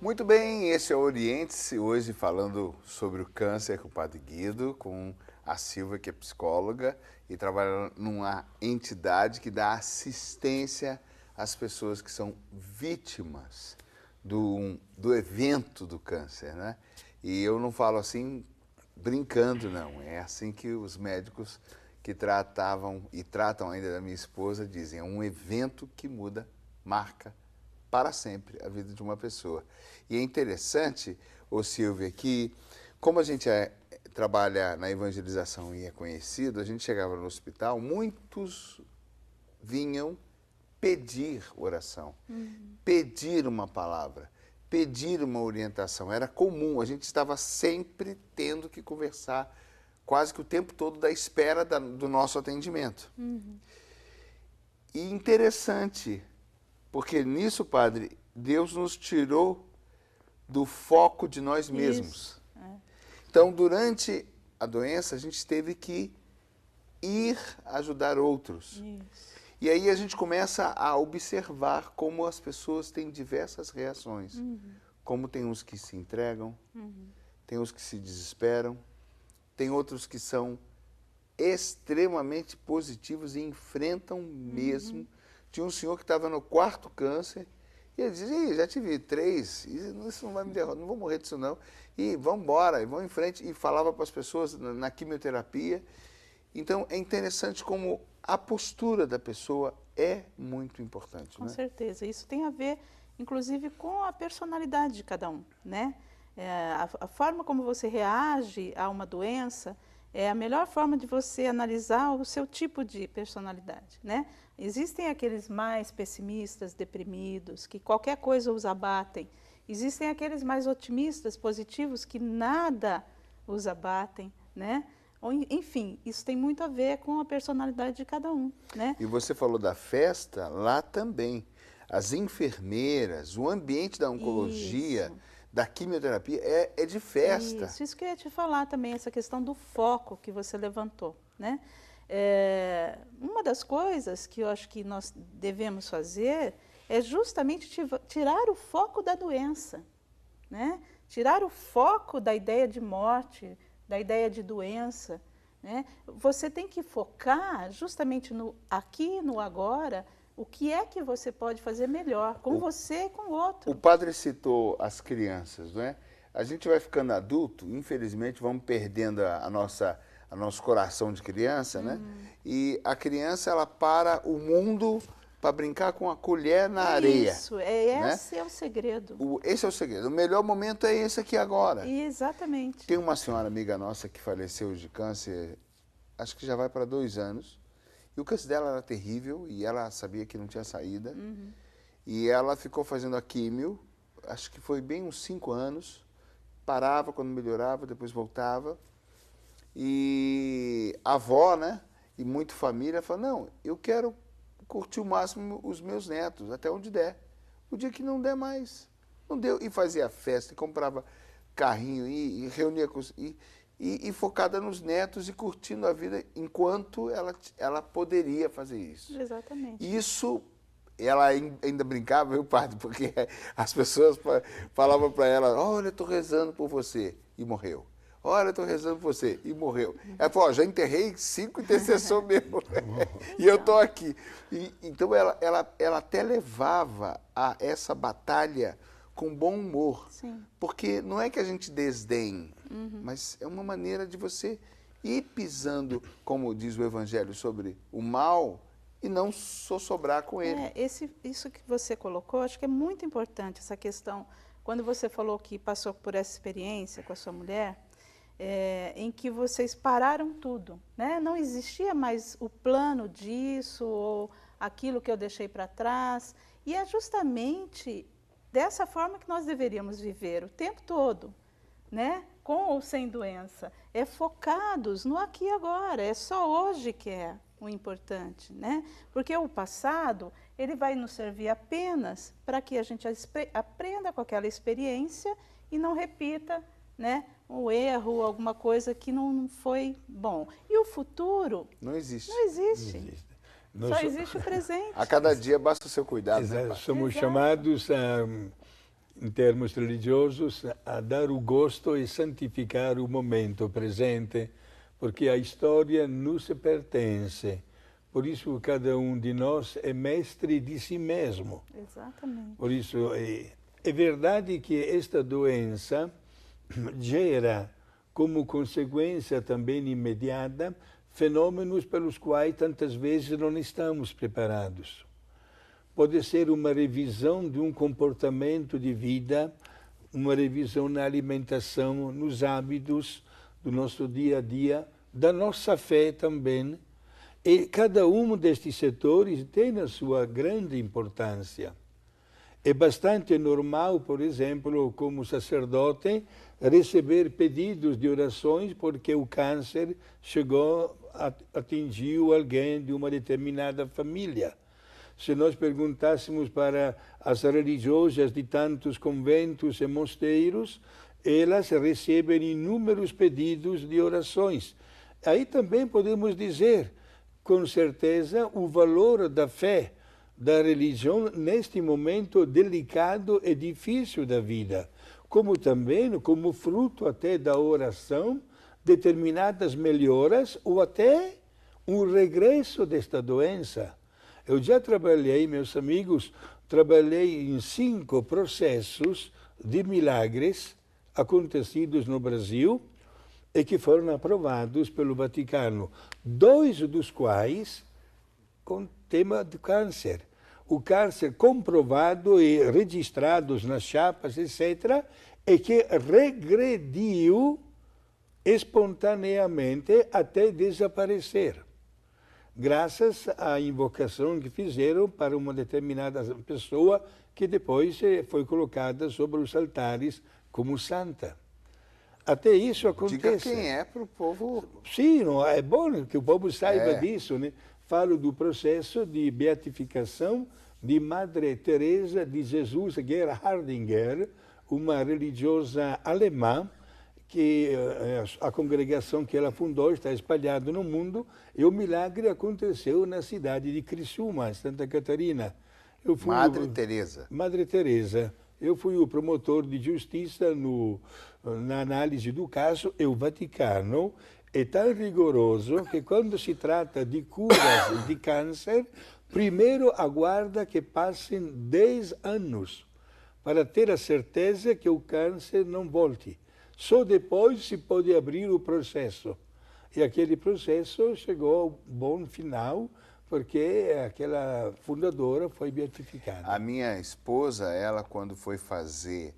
Muito bem, esse é o Oriente-se, hoje falando sobre o câncer com o Padre Guido, com a Silvia, que é psicóloga e trabalha numa entidade que dá assistência às pessoas que são vítimas do evento do câncer, né? E eu não falo assim brincando, não. É assim que os médicos que tratavam e tratam ainda da minha esposa dizem, é um evento que muda, marca para sempre a vida de uma pessoa. E é interessante, ô Silvia, que como a gente trabalha na evangelização e é conhecido, a gente chegava no hospital, muitos vinham pedir oração, pedir uma palavra, pedir uma orientação. Era comum, a gente estava sempre tendo que conversar quase que o tempo todo da espera do nosso atendimento. E interessante, porque nisso, Padre, Deus nos tirou do foco de nós mesmos. Então, durante a doença, a gente teve que ir ajudar outros. E aí a gente começa a observar como as pessoas têm diversas reações. Como tem uns que se entregam, tem uns que se desesperam, tem outros que são extremamente positivos e enfrentam mesmo. Tinha um senhor que estava no 4º câncer e ele dizia, já tive 3, isso não vai me derrotar, não vou morrer disso não. E vamos embora, e vamos em frente. E falava para as pessoas na quimioterapia. Então, é interessante como a postura da pessoa é muito importante. Com certeza. Isso tem a ver, inclusive, com a personalidade de cada um, né? A forma como você reage a uma doença é a melhor forma de você analisar o seu tipo de personalidade, né? Existem aqueles mais pessimistas, deprimidos, que qualquer coisa os abatem. Existem aqueles mais otimistas, positivos, que nada os abatem, né? Enfim, isso tem muito a ver com a personalidade de cada um, né? E você falou da festa, lá também. As enfermeiras, o ambiente da oncologia, da quimioterapia, é de festa. Isso que eu ia te falar também, essa questão do foco que você levantou, né? Uma das coisas que eu acho que nós devemos fazer é justamente tirar o foco da doença, né? Tirar o foco da ideia de morte, da ideia de doença, né? Você tem que focar justamente no aqui, no agora, o que é que você pode fazer melhor com você e com o outro. O padre citou as crianças, não é? A gente vai ficando adulto, infelizmente vamos perdendo o nosso coração de criança, né? E a criança, ela para o mundo para brincar com a colher na areia. Isso, esse é o segredo. Esse é o segredo. O melhor momento é esse aqui agora. Exatamente. Tem uma senhora amiga nossa que faleceu de câncer, acho que já vai para 2 anos. E o câncer dela era terrível e ela sabia que não tinha saída. E ela ficou fazendo a químio, acho que foi bem uns 5 anos. Parava quando melhorava, depois voltava. E a avó, né, e muita família, falou, não, eu quero curtir o máximo os meus netos, até onde der. O dia que não der mais, não deu. E fazia festa, e comprava carrinho, e reunia com e focada nos netos e curtindo a vida enquanto ela poderia fazer isso. Exatamente. Isso, ela ainda brincava, viu, padre? Porque as pessoas falavam para ela, olha, eu estou rezando por você, e morreu. Olha, eu estou rezando por você, e morreu. Ela falou, já enterrei 5 intercessores mesmo, e eu estou aqui. Então, ela até levava a essa batalha com bom humor. Sim. Porque não é que a gente desdenhe, mas é uma maneira de você ir pisando, como diz o Evangelho, sobre o mal e não sossobrar com ele. Isso que você colocou, acho que é muito importante, essa questão. Quando você falou que passou por essa experiência com a sua mulher, em que vocês pararam tudo, né? Não existia mais o plano disso ou aquilo que eu deixei para trás. E é justamente dessa forma que nós deveríamos viver o tempo todo, né? Com ou sem doença. Focados no aqui e agora. É só hoje que é o importante, né? Porque o passado, ele vai nos servir apenas para que a gente aprenda com aquela experiência e não repita, né, um erro, alguma coisa que não foi bom. E o futuro? Não existe. Não existe. Só existe o presente. A cada dia basta o seu cuidado. Somos chamados a em termos religiosos, a dar o gosto e santificar o momento presente, porque a história nos pertence. Por isso, cada um de nós é mestre de si mesmo. Exatamente. Por isso, é verdade que esta doença gera, como consequência também imediata, fenômenos pelos quais tantas vezes não estamos preparados. Pode ser uma revisão de um comportamento de vida, uma revisão na alimentação, nos hábitos do nosso dia a dia, da nossa fé também. E cada um destes setores tem a sua grande importância. É bastante normal, por exemplo, como sacerdote, receber pedidos de orações porque o câncer atingiu alguém de uma determinada família. Se nós perguntássemos para as religiosas de tantos conventos e mosteiros, elas recebem inúmeros pedidos de orações. Aí também podemos dizer, com certeza, o valor da fé, da religião, neste momento delicado e difícil da vida. Como também, como fruto até da oração, determinadas melhoras ou até um regresso desta doença. Eu já trabalhei, meus amigos, trabalhei em 5 processos de milagres acontecidos no Brasil e que foram aprovados pelo Vaticano, 2 dos quais com tema de câncer. O câncer comprovado e registrados nas chapas, etc., e que regrediu espontaneamente até desaparecer, graças à invocação que fizeram para uma determinada pessoa que depois foi colocada sobre os altares como santa. Até isso acontece. Diga quem é para o povo. Sim, não, é bom que o povo saiba disso, né? Falo do processo de beatificação de Madre Teresa de Jesus Gerhardinger, uma religiosa alemã, que a congregação que ela fundou está espalhada no mundo, e o milagre aconteceu na cidade de Criciúma, Santa Catarina. Madre Teresa. Madre Teresa. Eu fui o promotor de justiça na análise do caso, e o Vaticano é tão rigoroso que quando se trata de curas de câncer, primeiro aguarda que passem 10 anos para ter a certeza que o câncer não volte. Só depois se pode abrir o processo. E aquele processo chegou ao bom final, porque aquela fundadora foi beatificada. A minha esposa, ela quando foi fazer,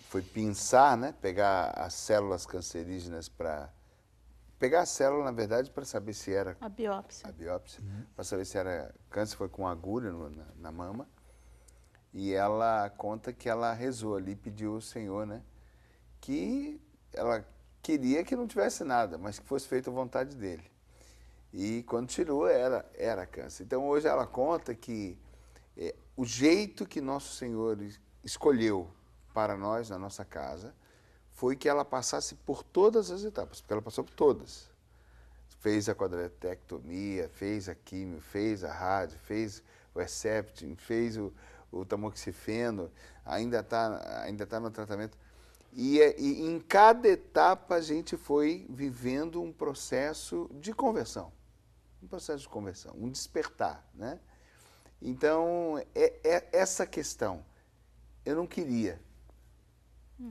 foi pensar, né, pegar as células cancerígenas para... Pegar a célula, na verdade, para saber se era... A biópsia. A biópsia, para saber se era câncer, foi com agulha na mama. E ela conta que ela rezou ali, pediu ao Senhor, né, que ela queria que não tivesse nada, mas que fosse feita a vontade dele. E quando tirou, era câncer. Então, hoje ela conta que o jeito que Nosso Senhor escolheu para nós, na nossa casa, foi que ela passasse por todas as etapas, porque ela passou por todas. Fez a quadratectomia, fez a quimio, fez a rádio, fez o Herceptin, fez o tamoxifeno, ainda tá no tratamento. E em cada etapa a gente foi vivendo um processo de conversão. Um processo de conversão, um despertar, né? Então, essa questão, eu não queria,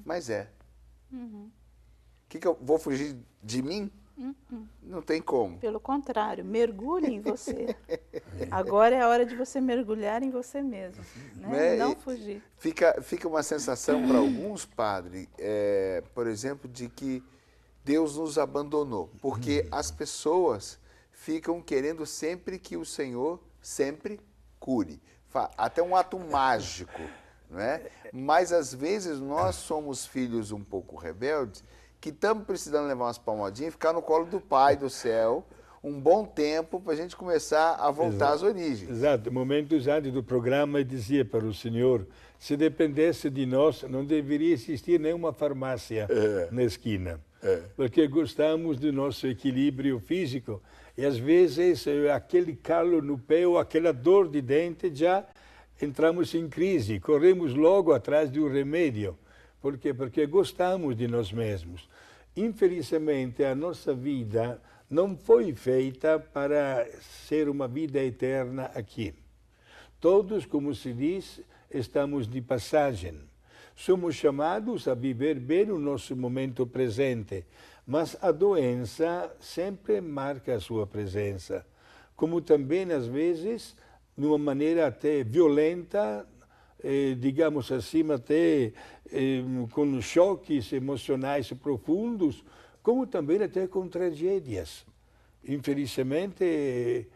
mas é. Que eu vou fugir de mim? Não tem como. Pelo contrário, mergulhe em você. Agora é a hora de você mergulhar em você mesmo, né? Não fugir. Fica uma sensação para alguns, padre, por exemplo, de que Deus nos abandonou, porque as pessoas ficam querendo sempre que o Senhor sempre cure. Até um ato mágico, não é? Mas às vezes nós somos filhos um pouco rebeldes, que estamos precisando levar umas palmadinhas e ficar no colo do Pai do céu um bom tempo para a gente começar a voltar às origens. Exato. Momentos antes do programa eu dizia para o senhor, se dependesse de nós, não deveria existir nenhuma farmácia na esquina. Porque gostamos do nosso equilíbrio físico e às vezes aquele calo no pé ou aquela dor de dente já entramos em crise, corremos logo atrás de um remédio. Por quê? Porque gostamos de nós mesmos. Infelizmente, a nossa vida não foi feita para ser uma vida eterna aqui. Todos, como se diz, estamos de passagem. Somos chamados a viver bem o nosso momento presente, mas a doença sempre marca a sua presença. Como também, às vezes, de uma maneira até violenta, digamos assim, até com choques emocionais profundos, como também até com tragédias. Infelizmente,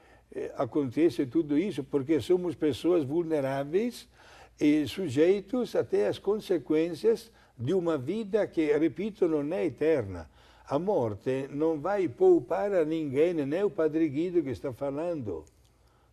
acontece tudo isso porque somos pessoas vulneráveis e sujeitos até às consequências de uma vida que, repito, não é eterna. A morte não vai poupar a ninguém, nem o Padre Guido que está falando.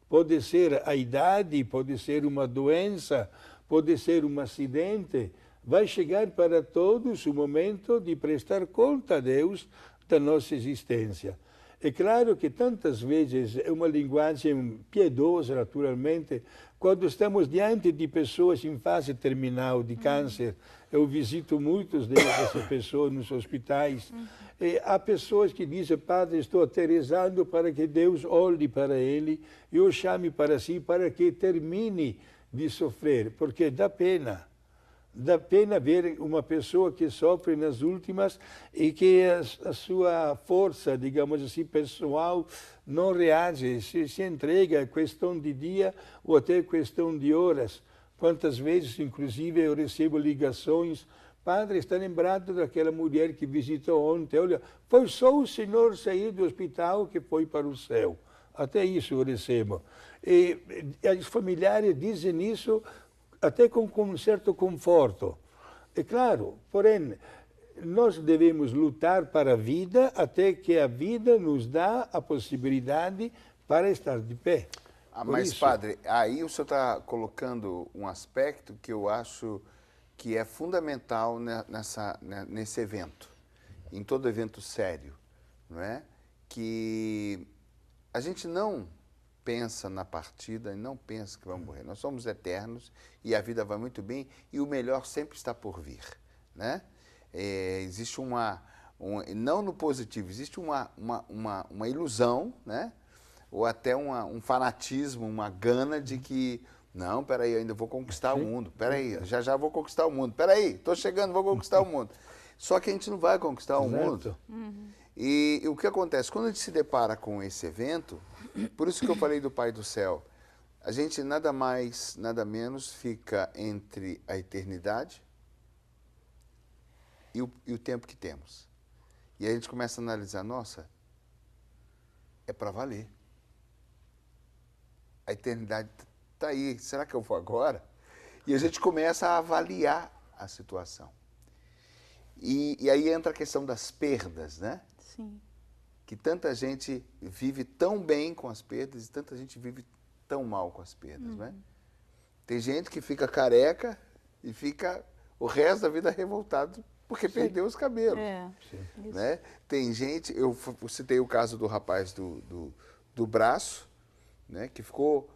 Pode ser a idade, pode ser uma doença, pode ser um acidente. Vai chegar para todos o momento de prestar conta a Deus da nossa existência. É claro que tantas vezes é uma linguagem piedosa, naturalmente, quando estamos diante de pessoas em fase terminal de câncer. Eu visito muitas dessas pessoas nos hospitais. E há pessoas que dizem, padre, estou até rezando para que Deus olhe para ele e o chame para si, para que termine de sofrer, porque dá pena. Dá pena ver uma pessoa que sofre nas últimas e que a sua força, digamos assim, pessoal, não reage, se entrega, é questão de dia ou até questão de horas. Quantas vezes, inclusive, eu recebo ligações, padre, está lembrado daquela mulher que visitou ontem? Olha, foi só o senhor sair do hospital que foi para o céu. Até isso eu recebo. E os familiares dizem isso até com um certo conforto. É claro, porém, nós devemos lutar para a vida até que a vida nos dá a possibilidade para estar de pé. Mas, isso, padre, aí o senhor está colocando um aspecto que eu acho que é fundamental nesse evento, em todo evento sério, não é? Que a gente não pensa na partida e não pensa que vamos morrer. Nós somos eternos e a vida vai muito bem e o melhor sempre está por vir, né? Existe não no positivo, existe uma ilusão, né? Ou até um fanatismo, uma gana de que, não, peraí, eu ainda vou conquistar o mundo, peraí, já vou conquistar o mundo, peraí, estou chegando, vou conquistar o mundo. Só que a gente não vai conquistar o mundo. E o que acontece? Quando a gente se depara com esse evento, por isso que eu falei do Pai do Céu, a gente nada mais, nada menos fica entre a eternidade e o tempo que temos. E aí a gente começa a analisar, nossa, é para valer. A eternidade está aí, será que eu vou agora? E a gente começa a avaliar a situação. E aí entra a questão das perdas, né? Sim. Que tanta gente vive tão bem com as perdas e tanta gente vive tão mal com as perdas, né? Tem gente que fica careca e fica o resto da vida revoltado porque perdeu os cabelos. Né? Tem gente, eu citei o caso do rapaz do braço, né? Que ficou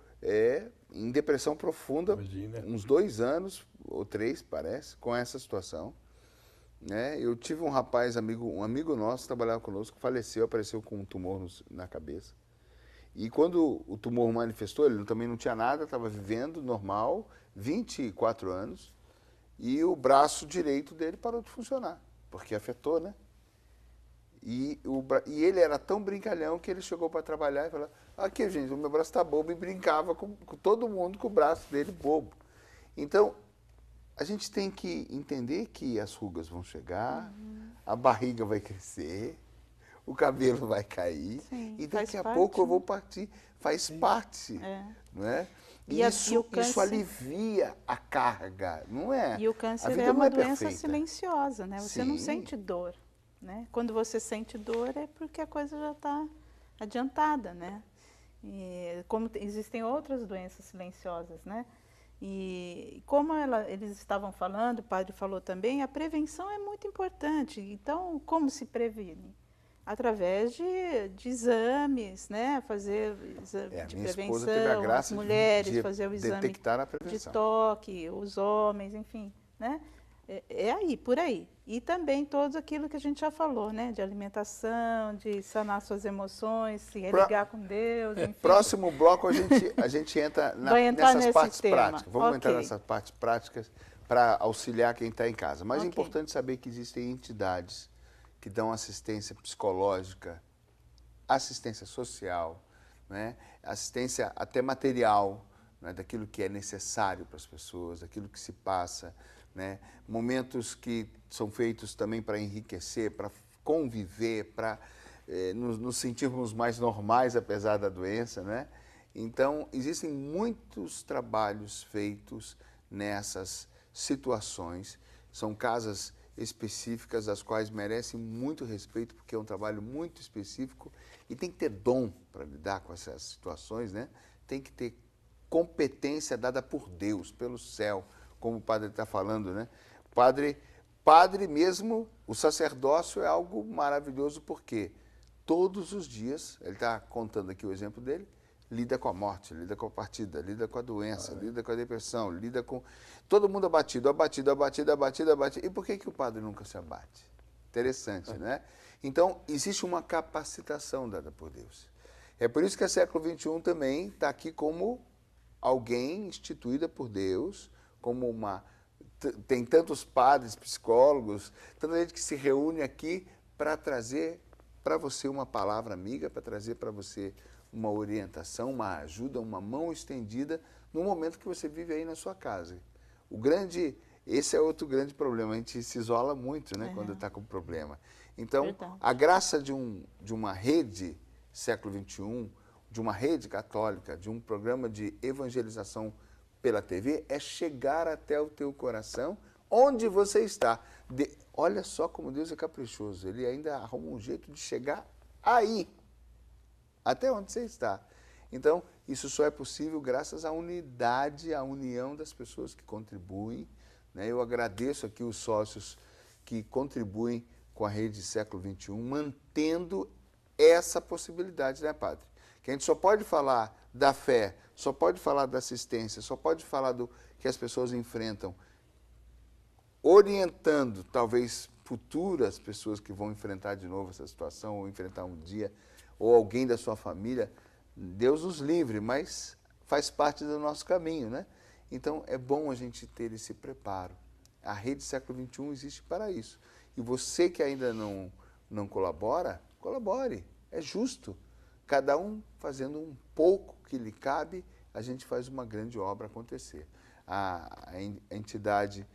em depressão profunda, uns 2 anos ou 3, parece, com essa situação. Né? Eu tive um rapaz, um amigo nosso, que trabalhava conosco, faleceu, apareceu com um tumor na cabeça. E quando o tumor manifestou, ele também não tinha nada, estava vivendo normal, 24 anos, e o braço direito dele parou de funcionar, porque afetou, né? E ele era tão brincalhão que ele chegou para trabalhar e falou, aqui, gente, o meu braço está bobo, e brincava com todo mundo com o braço dele bobo. Então, a gente tem que entender que as rugas vão chegar, a barriga vai crescer, o cabelo vai cair, e daqui a pouco eu vou partir. Faz parte, não é? E isso alivia a carga, não é? E o câncer é uma doença silenciosa, né? Você não sente dor, né? Quando você sente dor é porque a coisa já está adiantada, né? E como existem outras doenças silenciosas, né? E como eles estavam falando, o padre falou também, a prevenção é muito importante. Então, como se previne? através de exames, né? Fazer exame de minha esposa prevenção, teve a as graça mulheres de fazer o exame detectar a de prevenção. toque, os homens, enfim, né? É aí, por aí. E também tudo aquilo que a gente já falou, né? De alimentação, de sanar suas emoções, se religar com Deus, enfim. Próximo bloco a gente entra Vai entrar nessas nesse partes tema. práticas. Vamos entrar Ok. nessas partes práticas para auxiliar quem está em casa. Mas é Ok. importante saber que existem entidades que dão assistência psicológica, assistência social, né? Assistência até material, né? Daquilo que é necessário para as pessoas, daquilo que se passa, né? Momentos que são feitos também para enriquecer, para conviver, para nos sentirmos mais normais apesar da doença, né? Então, existem muitos trabalhos feitos nessas situações. São casas específicas, as quais merecem muito respeito, porque é um trabalho muito específico e tem que ter dom para lidar com essas situações, né? Tem que ter competência dada por Deus, pelo céu, como o padre está falando, né? Padre mesmo, o sacerdócio é algo maravilhoso, porque todos os dias, ele está contando aqui o exemplo dele, lida com a morte, lida com a partida, lida com a doença, lida com a depressão, lida com... Todo mundo abatido. E por que o padre nunca se abate? Interessante, né? Então, existe uma capacitação dada por Deus. É por isso que a século XXI também está aqui como alguém instituída por Deus, como uma... Tem tantos padres, psicólogos, tanta gente que se reúne aqui para trazer para você uma palavra amiga, para trazer para você uma orientação, uma ajuda, uma mão estendida no momento que você vive aí na sua casa. Esse é outro grande problema, a gente se isola muito, né, quando está com problema. Então, Verdade. a graça de uma rede século XXI, de uma rede católica, de um programa de evangelização pela TV, é chegar até o teu coração, onde você está. Olha só como Deus é caprichoso, Ele ainda arruma um jeito de chegar aí, até onde você está. Então, isso só é possível graças à unidade, à união das pessoas que contribuem, né? Eu agradeço aqui os sócios que contribuem com a rede século XXI, mantendo essa possibilidade, né, padre? Que a gente só pode falar da fé, só pode falar da assistência, só pode falar do que as pessoas enfrentam, orientando, talvez, futuras pessoas que vão enfrentar de novo essa situação, ou enfrentar um dia, ou alguém da sua família. Deus nos livre, mas faz parte do nosso caminho, né? Então, é bom a gente ter esse preparo. A rede século XXI existe para isso. E você que ainda não colabora, colabore. É justo. Cada um fazendo um pouco que lhe cabe, a gente faz uma grande obra acontecer. A entidade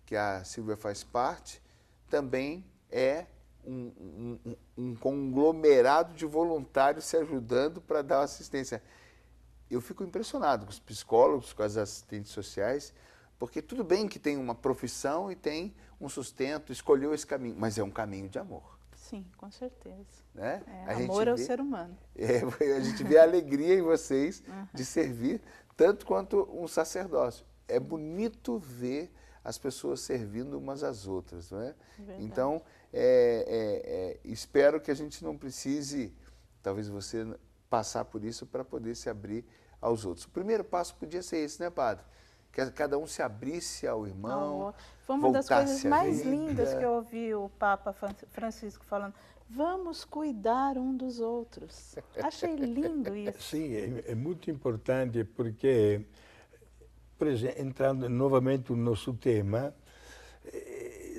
que a Silvia faz parte também é um conglomerado de voluntários se ajudando para dar assistência. Eu fico impressionado com os psicólogos, com as assistentes sociais, porque tudo bem que tem uma profissão e tem um sustento, escolheu esse caminho, mas é um caminho de amor. Sim, com certeza. Né? Amor ao ser humano. A gente vê a alegria em vocês de servir, tanto quanto um sacerdócio. É bonito ver as pessoas servindo umas às outras, não é? Verdade. Então, espero que a gente não precise, talvez você, passar por isso para poder se abrir aos outros. O primeiro passo podia ser esse, né, padre? Que cada um se abrisse ao irmão, foi uma das coisas mais vida. lindas que eu ouvi o Papa Francisco falando. Vamos cuidar um dos outros. Achei lindo isso. Sim, é muito importante porque, por exemplo, entrando novamente no nosso tema,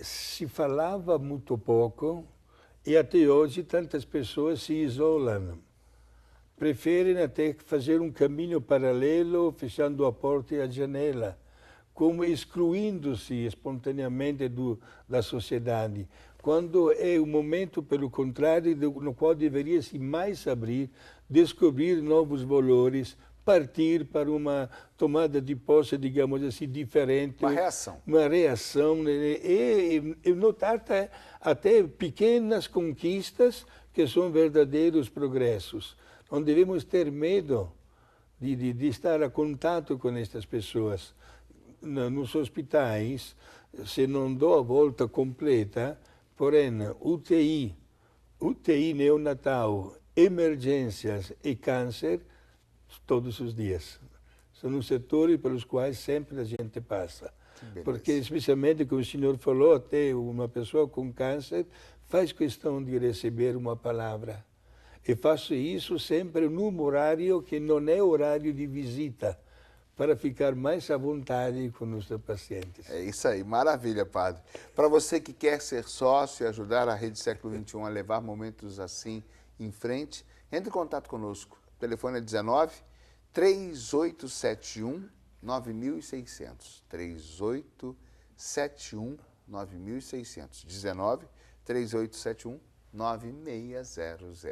se falava muito pouco e até hoje tantas pessoas se isolam. Preferem até fazer um caminho paralelo, fechando a porta e a janela, como excluindo-se espontaneamente da sociedade, quando é um momento, pelo contrário, no qual deveria se mais abrir, descobrir novos valores, partir para uma tomada de posse, digamos assim, diferente. Uma reação. Uma reação, né? E notar até pequenas conquistas que são verdadeiros progressos. Não devemos ter medo de estar a contato com estas pessoas. Nos hospitais, se não dou a volta completa, porém, UTI, UTI neonatal, emergências e câncer todos os dias. São os setores pelos quais sempre a gente passa. Porque, especialmente, como o senhor falou, até uma pessoa com câncer faz questão de receber uma palavra. E faço isso sempre num horário que não é horário de visita, para ficar mais à vontade com os pacientes. É isso aí, maravilha, padre. Para você que quer ser sócio e ajudar a Rede Século XXI a levar momentos assim em frente, entre em contato conosco. O telefone é 19 3871 9600. 3871 9600. 19 3871 9600.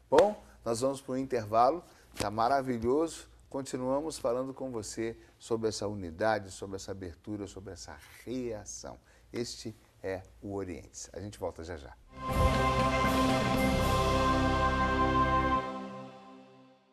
Bom, nós vamos para o intervalo, está maravilhoso. Continuamos falando com você sobre essa unidade, sobre essa abertura, sobre essa reação. Este é o Oriente. A gente volta já já.